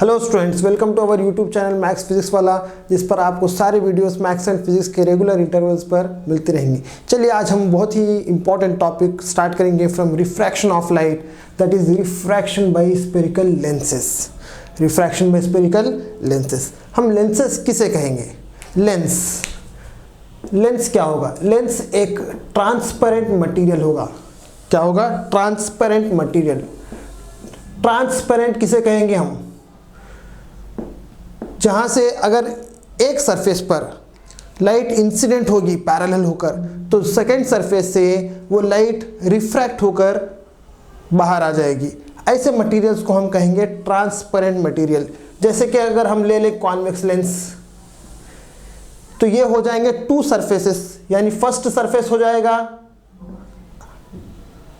Hello students, welcome to our YouTube channel maths physics वाला, जिस पर आपको सारे वीडियोस मैथ्स एंड फिजिक्स के रेगुलर इंटरवल्स पर मिलती रहेंगी। चलिए आज हम बहुत ही इंपॉर्टेंट टॉपिक स्टार्ट करेंगे from refraction of light, that is refraction by spherical lenses. Refraction by spherical lenses, हम लेंसेस किसे कहेंगे? लेंस क्या होगा? लेंस एक ट्रांसपेरेंट मटेरियल होगा। क्या होगा? Transparent material. ट्रांसपेरेंट किसे कहेंगे हम? जहां से अगर एक सरफेस पर लाइट इंसिडेंट होगी पैरेलल होकर, तो सेकेंड सरफेस से वो लाइट रिफ्रैक्ट होकर बाहर आ जाएगी। ऐसे मटेरियल्स को हम कहेंगे ट्रांसपेरेंट मटेरियल। जैसे कि अगर हम ले लें कॉन्वेक्स लेंस, तो ये हो जाएंगे टू सरफेसेस, यानी फर्स्ट सरफेस हो जाएगा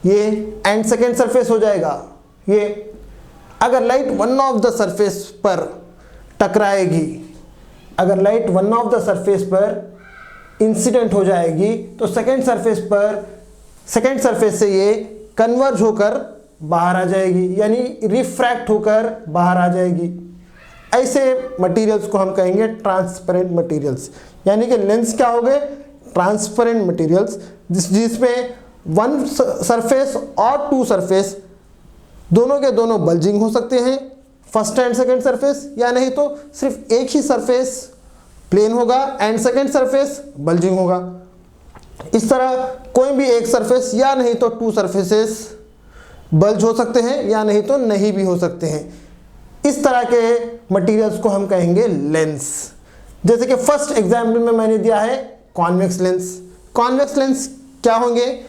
ये एंड सेकेंड सरफेस हो जाएगा ये। अगर light one of the surface पर टकराएगी, अगर light one of the surface पर इंसिडेंट हो जाएगी, तो सेकेंड सरफेस से ये कन्वर्ज होकर बाहर आ जाएगी, यानी रिफ्रैक्ट होकर बाहर आ जाएगी। ऐसे मटेरियल्स को हम कहेंगे ट्रांसपेरेंट मटेरियल्स। यानी कि लेंस क्या हो गए? ट्रांसपेरेंट मटेरियल्स, जिसमें वन सरफेस और टू सरफेस दोनों के दोनों बल्जिंग हो सकते हैं, फर्स्ट एंड सेकेंड सरफेस, या नहीं तो सिर्फ एक ही सरफेस प्लेन होगा एंड सेकेंड सरफेस बल्जिंग होगा। इस तरह कोई भी एक सरफेस या नहीं तो टू सरफेसेस बल्ज हो सकते हैं, या नहीं तो नहीं भी हो सकते हैं। इस तरह के मटेरियल्स को हम कहेंगे लेंस। जैसे कि फर्स्ट एग्जाम्पल में मैंने दिया है कॉन्वेक्स लेंस। कॉन्वेक्स लेंस क्या होंगे?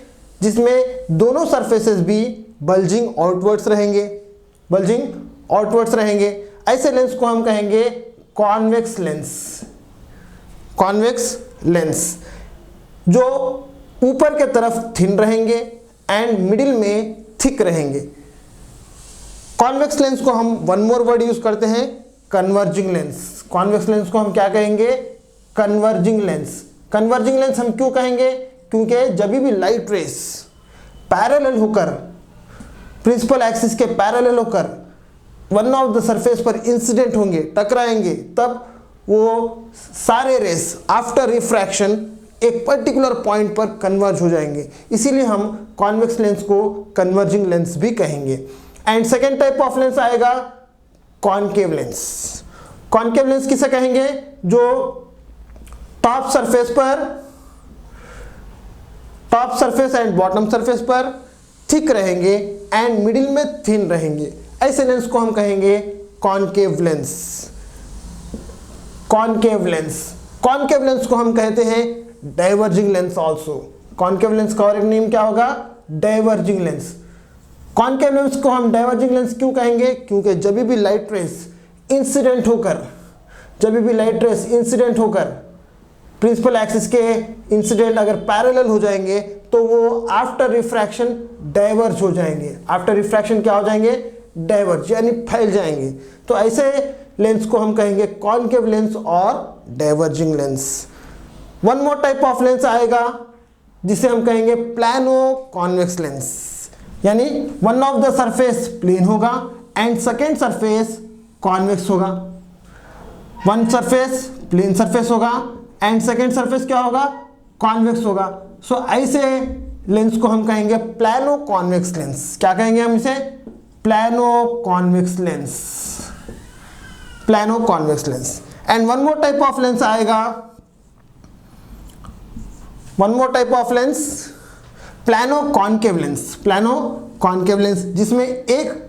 जिसमें दोनों सरफेसेस भी बल्जिंग आउटवर्ड्स रहेंगे, ऐसे लेंस को हम कहेंगे कॉन्वेक्स लेंस। कॉन्वेक्स लेंस जो ऊपर के तरफ थिन रहेंगे एंड मिडिल में थिक रहेंगे। कॉन्वेक्स लेंस को हम वन मोर वर्ड यूज करते हैं, कन्वर्जिंग लेंस। कॉन्वेक्स लेंस को हम क्या कहेंगे? Converging lens. कन्वर्जिंग लेंस हम क्यों कहेंगे? क्योंकि जब भी लाइट रेस पैरेलल होकर, प्रिंसिपल एक्सिस के पैरेलल होकर वन ऑफ द सरफेस पर इंसिडेंट होंगे, टकराएंगे, तब वो सारे रेस आफ्टर रिफ्रैक्शन एक पर्टिकुलर पॉइंट पर कन्वर्ज हो जाएंगे। इसीलिए हम कॉन्वेक्स लेंस को कन्वर्जिंग लेंस भी कहेंगे। And second type of lens आएगा कॉनकेव लेंस। कॉनकेव लेंस किसे कहेंगे? जो top surface and bottom surface पर थिक रहेंगे एंड मिडिल में थिन रहेंगे। ऐसे लेंस को हम कहेंगे कॉनकेव लेंस। कॉनकेव लेंस को हम कहते हैं diverging lens also. Concave lens का और एक नेम क्या होगा? Diverging lens. कॉनकेव लेंस को हम डाइवर्जिंग लेंस क्यों कहेंगे? क्योंकि जब भी लाइट रेस इंसिडेंट होकर प्रिंसिपल एक्सिस के इंसिडेंट अगर पैरेलल हो जाएंगे, तो वो आफ्टर रिफ्रैक्शन डाइवर्ज हो जाएंगे। आफ्टर रिफ्रैक्शन क्या हो जाएंगे? डाइवर्ज, यानी फैल जाएंगे। तो ऐसे लेंस को हम कहेंगे कॉनकेव लेंस और diverging lens. One more type of lens आएगा जिसे हम कहेंगे प्लानो कॉन्वेक्स लेंस। यानी one of the surface plane होगा एंड सेकेंड सरफेस कॉन्वेक्स होगा। वन सरफेस प्लेन सरफेस होगा एंड सेकेंड सरफेस क्या होगा? कॉन्वेक्स होगा। सो ऐसे लेंस को हम कहेंगे प्लानो कॉन्वेक्स लेंस। क्या कहेंगे हम इसे? Plano convex lens. And one more type of lens आएगा, प्लानो कॉन्केव लेंस, जिसमें एक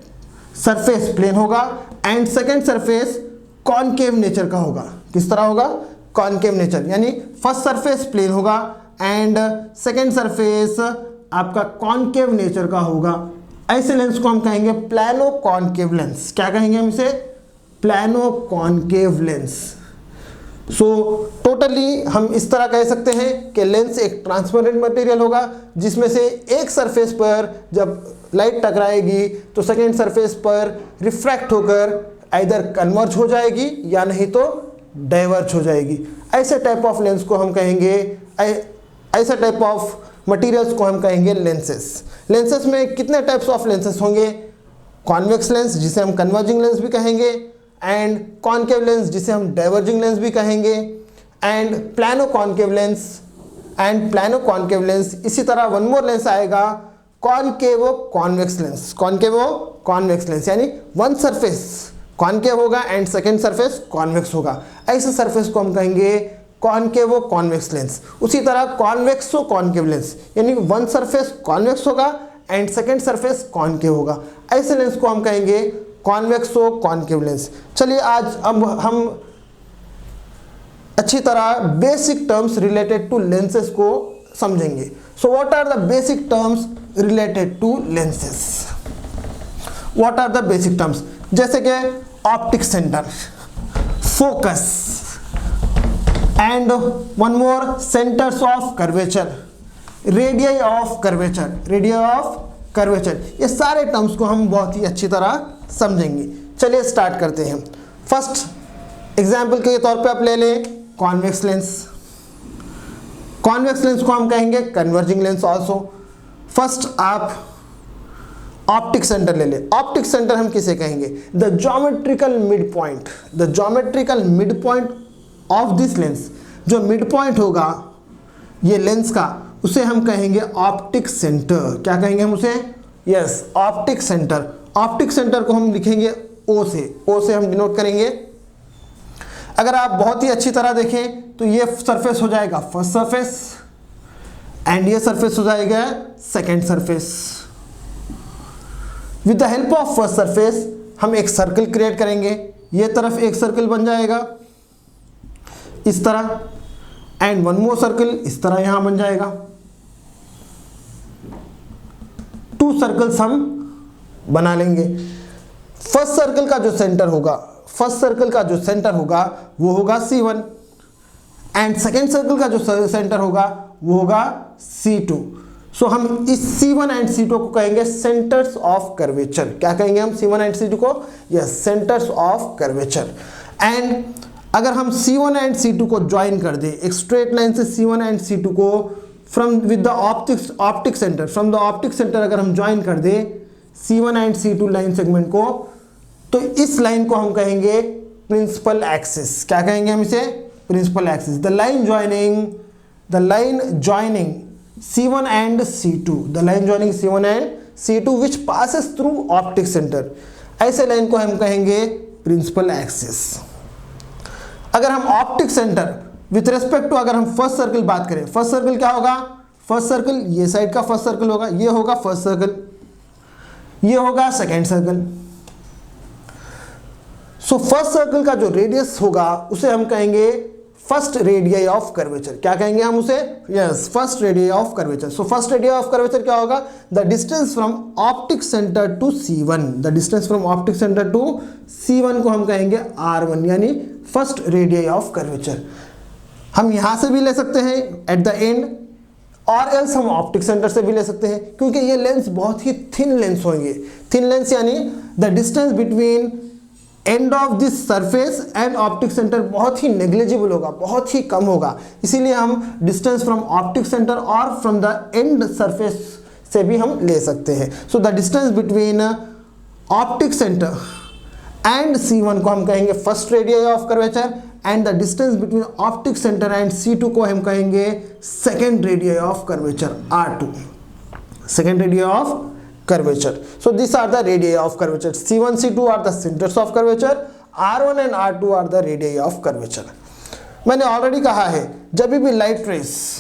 सरफेस प्लेन होगा and second surface concave nature का होगा। किस तरह होगा? कॉन्केव नेचर, यानी फर्स्ट सरफेस प्लेन होगा एंड सेकेंड सरफेस आपका कॉन्केव नेचर का होगा। ऐसे लेंस को हम कहेंगे प्लानो कॉन्केव लेंस। क्या कहेंगे हम इसे? Plano concave lens. So totally हम इस तरह कह सकते हैं कि लेंस एक ट्रांसपेरेंट मटेरियल होगा, जिसमें से एक सरफेस पर जब लाइट टकराएगी तो सेकेंड सरफेस पर रिफ्रैक्ट होकर आइदर कन्वर्ज हो जाएगी या नहीं तो डाइवर्ज हो जाएगी। ऐसे टाइप ऑफ लेंस को हम कहेंगे, ऐसे टाइप ऑफ मटेरियल्स को हम कहेंगे लेंसेस। लेंसेस में कितने टाइप्स ऑफ लेंसेस होंगे? कॉन्वेक्स लेंस, जिसे हम कन्वर्जिंग लेंस भी कहेंगे, एंड कॉनकेव लेंस जिसे हम डाइवर्जिंग लेंस भी कहेंगे, and plano concave lens and plano concave lens. इसी तरह वन मोर लेंस आएगा कॉनकेवो कॉन्वेक्स लेंस, कॉनकेवो कॉन्वेक्स लेंस, यानी वन सरफेस कॉनकेव होगा एंड सेकेंड सरफेस कॉन्वेक्स होगा। ऐसे सरफेस को हम कहेंगे कॉनकेवो कॉन्वेक्स लेंस। उसी तरह कॉन्वेक्सो कॉनकेव लेंस, यानी वन सरफेस कॉन्वेक्स होगा एंड सेकेंड सरफेस कॉनकेव होगा। ऐसे लेंस को हम कहेंगे कॉन्वेक्सो कॉनकेव लेंस। चलिए आज अब हम अच्छी तरह basic terms related to lenses को समझेंगे। So what are the basic terms related to lenses? What are the basic terms? जैसे कि optic centre, focus and one more centres of curvature, radii of curvature, radii of curvature, ये सारे terms को हम बहुत ही अच्छी तरह समझेंगे। चलिए स्टार्ट करते हैं। फर्स्ट एग्जाम्पल के तौर पे आप ले लें कॉन्वेक्स लेंस। कॉन्वेक्स लेंस को हम कहेंगे कन्वर्जिंग लेंस ऑल्सो। फर्स्ट आप ऑप्टिक सेंटर ले लें। ऑप्टिक सेंटर हम किसे कहेंगे? The geometrical mid point, the geometrical mid point of this lens, जो मिड पॉइंट होगा ये लेंस का, उसे हम कहेंगे ऑप्टिक सेंटर। क्या कहेंगे हम उसे? Yes, optic centre. Optic centre को हम लिखेंगे ओ से, ओ से हम डिनोट करेंगे। अगर आप बहुत ही अच्छी तरह देखें तो ये सरफेस हो जाएगा फर्स्ट सरफेस एंड ये सरफेस हो जाएगा second surface. With the help of first surface हम एक सर्कल क्रिएट करेंगे। ये तरफ एक सर्कल बन जाएगा इस तरह, एंड वन मोर सर्कल इस तरह यहां बन जाएगा। टू सर्कल्स हम बना लेंगे। फर्स्ट सर्कल का जो सेंटर होगा, फर्स्ट सर्कल का जो सेंटर होगा वो होगा C1 एंड सेकेंड सर्कल का जो सेंटर होगा वो होगा C2। सो हम इस C1 एंड C2 को कहेंगे सेंटर्स ऑफ कर्वेचर। क्या कहेंगे हम C1 एंड C2 को? Yes, centres of curvature. And अगर हम C1 एंड C2 को ज्वाइन कर दें एक स्ट्रेट लाइन से, C1 एंड C2 को from with the optic centre, from the optic centre अगर हम ज्वाइन कर दें C1 and C2 line segment को, तो इस लाइन को हम कहेंगे प्रिंसिपल एक्सिस। क्या कहेंगे हम इसे? Principal axis. The line joining C1 and C2, the line joining C1 and C2 which passes through optic center, ऐसे लाइन को हम कहेंगे प्रिंसिपल एक्सिस। अगर हम optic centre with respect to, अगर हम फर्स्ट सर्कल बात करें, फर्स्ट सर्कल क्या होगा? फर्स्ट सर्कल ये साइड का फर्स्ट सर्कल होगा, ये होगा फर्स्ट सर्कल, ये होगा second circle. So first circle का जो रेडियस होगा उसे हम कहेंगे फर्स्ट रेडियई ऑफ कर्वेचर। क्या कहेंगे हम उसे? Yes, first radii of curvature. So first radii of curvature क्या होगा? The distance from optic centre to C1, the distance from optic centre to C1 को हम कहेंगे R1, यानी फर्स्ट रेडियई ऑफ कर्वेचर। हम यहां से भी ले सकते हैं एट द एंड, और एल्स हम ऑप्टिक सेंटर से भी ले सकते हैं, क्योंकि ये लेंस बहुत ही थिन लेंस होंगे। थिन लेंस यानी the distance between end of this surface and optic centre बहुत ही नेग्लिजिबल होगा, बहुत ही कम होगा। इसीलिए हम डिस्टेंस फ्रॉम ऑप्टिक सेंटर और फ्रॉम द एंड सरफेस से भी हम ले सकते हैं। So the distance between optic centre and C1 को हम कहेंगे first radii of curvature, and the distance between optic centre and C2 को हम कहेंगे second radii of curvature R2, second radii of curvature. So these are the radii of curvature. C1, C2 are the centers of curvature. R1 and R2 are the radii of curvature. मैंने already कहा है जब भी light rays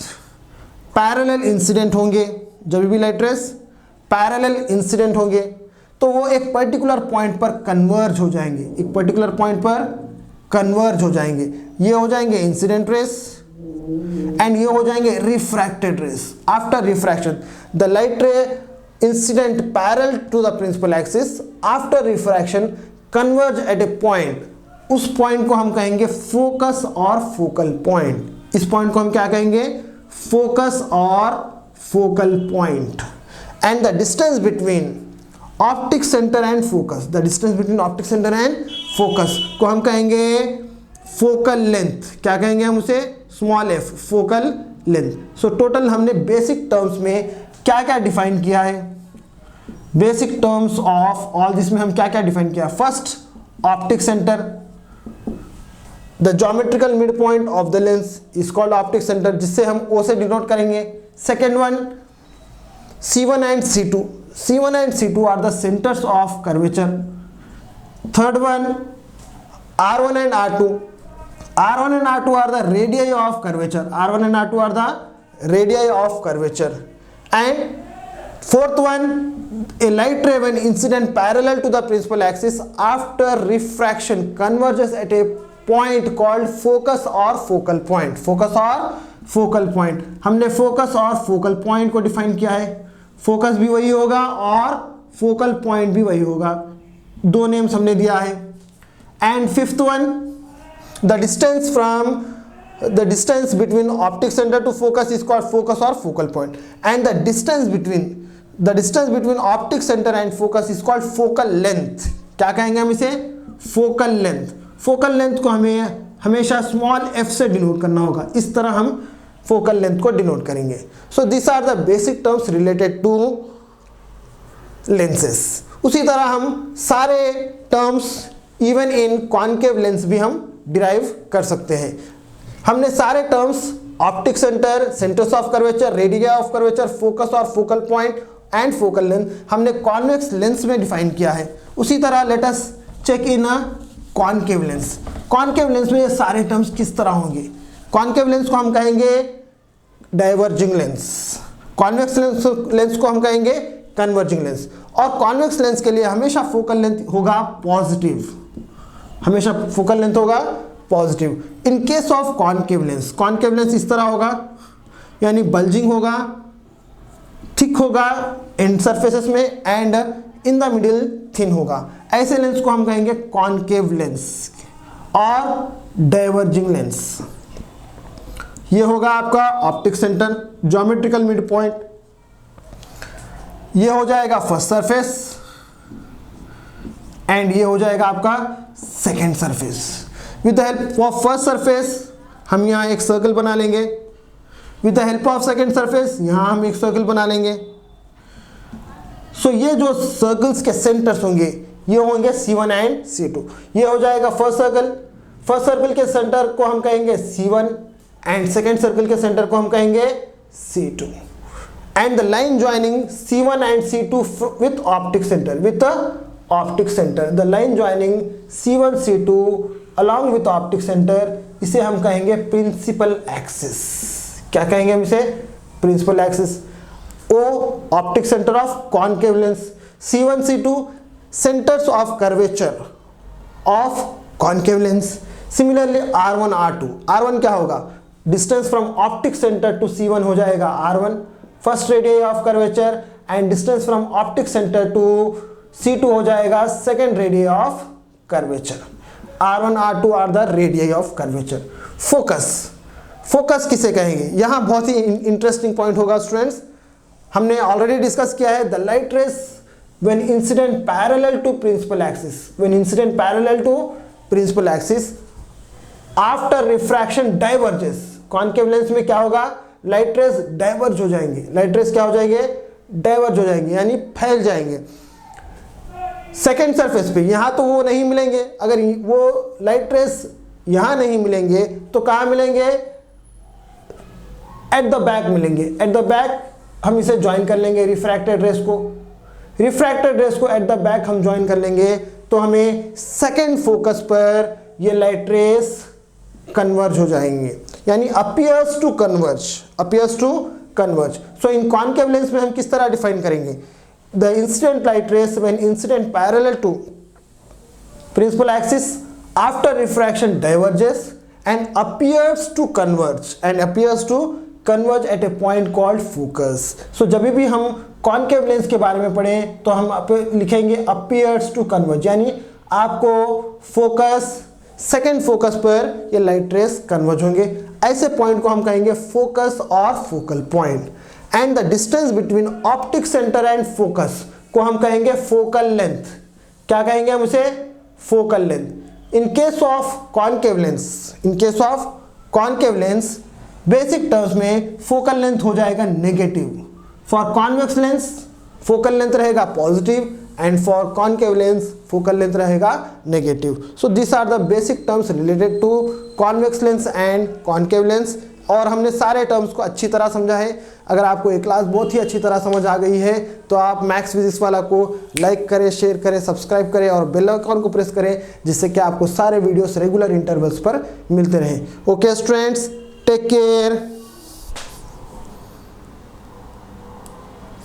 parallel incident होंगे, जब भी light rays parallel incident होंगे तो वो एक पर्टिकुलर पॉइंट पर कन्वर्ज हो जाएंगे, एक पर्टिकुलर पॉइंट पर कन्वर्ज हो जाएंगे। ये हो जाएंगे इंसिडेंट रेस एंड ये हो जाएंगे refracted rays. After refraction the light ray incident parallel to the principal axis after refraction converge at a point, उस पॉइंट को हम कहेंगे फोकस और फोकल पॉइंट। इस पॉइंट को हम क्या कहेंगे? फोकस और focal point. And the distance between optic centre and focus, the distance between optic centre and focus को हम कहेंगे फोकल लेंथ। क्या कहेंगे हम उसे? Small f, focal length. So total हमने बेसिक टर्म्स में क्या क्या डिफाइन किया है? Basic terms of all this में हम क्या क्या डिफाइन किया? First optic centre, the geometrical mid point of the lens is called optic centre, जिससे हम O से डिनोट करेंगे। Second one C1 and C2, C1 and C2 are the centres of curvature. Third one R1 and R2, R1 and R2 are the radii of curvature, R1 and R2 are the radii of curvature. And fourth one, a light ray when incident parallel to the principal axis after refraction converges at a point called focus or focal point, focus or focal point। हमने focus और focal point को define किया है, focus भी वही होगा और focal point भी वही होगा, दो नेम्स हमने दिया है। And fifth one, the distance between optic center to focus is called focus or focal point, and the distance between optic center and focus is called focal length। क्या कहेंगे हम इसे? focal length। focal length को हमें हमेशा small f से denote करना होगा, इस तरह हम focal length को डिनोट करेंगे। so these are the basic terms related to lenses। उसी तरह हम सारे terms even in concave lens भी हम डिराइव कर सकते हैं। हमने सारे terms optic centre, centres of curvature, radii of curvature, focus और focal point and focal length हमने कॉन्वेक्स लेंस में डिफाइन किया है। उसी तरह let us check in a concave lens. Concave lens में ये सारे टर्म्स किस तरह होंगे? कॉनकेव लेंस को हम कहेंगे डाइवर्जिंग लेंस, कॉन्वेक्स लेंस को हम कहेंगे कन्वर्जिंग लेंस, और कॉन्वेक्स लेंस के लिए हमेशा फोकल लेंथ होगा पॉजिटिव, हमेशा फोकल लेंथ होगा positive. In case of concave lens इस तरह होगा, यानी बल्जिंग होगा, थिक होगा एंड सरफेसेस में, and in the middle thin होगा। ऐसे लेंस को हम कहेंगे कॉनकेव लेंस और डाइवर्जिंग लेंस। ये होगा आपका optic centre, geometrical mid point. ये हो जाएगा फर्स्ट सरफेस एंड ये हो जाएगा आपका second surface. With the help of first surface हम यहाँ एक सर्कल बना लेंगे, with the help of second surface यहाँ हम एक सर्कल बना लेंगे। सो ये जो सर्कल्स के सेंटर्स होंगे ये होंगे C1 एंड C2। ये हो जाएगा फर्स्ट सर्कल के सेंटर को हम कहेंगे C1 एंड सेकेंड सर्कल के सेंटर को हम कहेंगे C2। And the line joining C1 and C2 with optic centre, the line joining C1 C2 along with optic centre, इसे हम कहेंगे प्रिंसिपल एक्सिस। क्या कहेंगे हम इसे? Principal axis. O optic centre of concave lens, C1 C2 centres of curvature of concave lens. Similarly R1 R2, R1 क्या होगा? Distance from optic centre to C1 हो जाएगा R1 first radius of curvature, and distance from optic centre to C2 हो जाएगा second radius of curvature. R1 R2 are the radius of curvature. Focus किसे कहेंगे? यहाँ बहुत ही इंटरेस्टिंग पॉइंट होगा स्टूडेंट्स, हमने ऑलरेडी डिस्कस किया है। The light rays when incident parallel to principal axis after refraction diverges. Concave lens में क्या होगा? लाइट रेस डाइवर्ज हो जाएंगे, लाइट रेस क्या हो जाएंगे? डाइवर्ज हो जाएंगे, यानी फैल जाएंगे सेकेंड सरफेस पे। यहां तो वो नहीं मिलेंगे, अगर वो लाइट रेस यहां नहीं मिलेंगे तो कहां मिलेंगे? एट द बैक मिलेंगे। एट द बैक हम इसे ज्वाइन कर लेंगे रिफ्रैक्टेड रेस को एट द बैक हम ज्वाइन कर लेंगे, तो हमें सेकेंड फोकस पर ये लाइट रेस कन्वर्ज हो जाएंगे, यानी appears to converge। So in concave lens में हम किस तरह डिफाइन करेंगे? The incident light rays when incident parallel to principal axis after refraction diverges and appears to converge at a point called focus। So जब भी हम concave lens के बारे में पढ़ें तो हम लिखेंगे appears to converge, यानी आपको सेकेंड फोकस पर ये लाइट रेस कन्वर्ज होंगे। ऐसे पॉइंट को हम कहेंगे फोकस और focal point. And the distance between optic centre and focus को हम कहेंगे फोकल लेंथ। क्या कहेंगे हम उसे? Focal length. In case of concave lens basic terms में फोकल लेंथ हो जाएगा negative. For convex lens focal length रहेगा positive and for concave lens focal length रहेगा negative. So this are the basic terms related to convex lens and concave lens. और हमने सारे terms को अच्छी तरह समझा है। अगर आपको ये क्लास बहुत ही अच्छी तरह समझ आ गई है तो आप मैथ्स फिजिक्स वाला को लाइक करें, शेयर करें, सब्सक्राइब करें और बेल आइकन को प्रेस करें, जिससे कि आपको सारे वीडियोस रेगुलर इंटरवल्स पर मिलते रहें। Okay students, take care.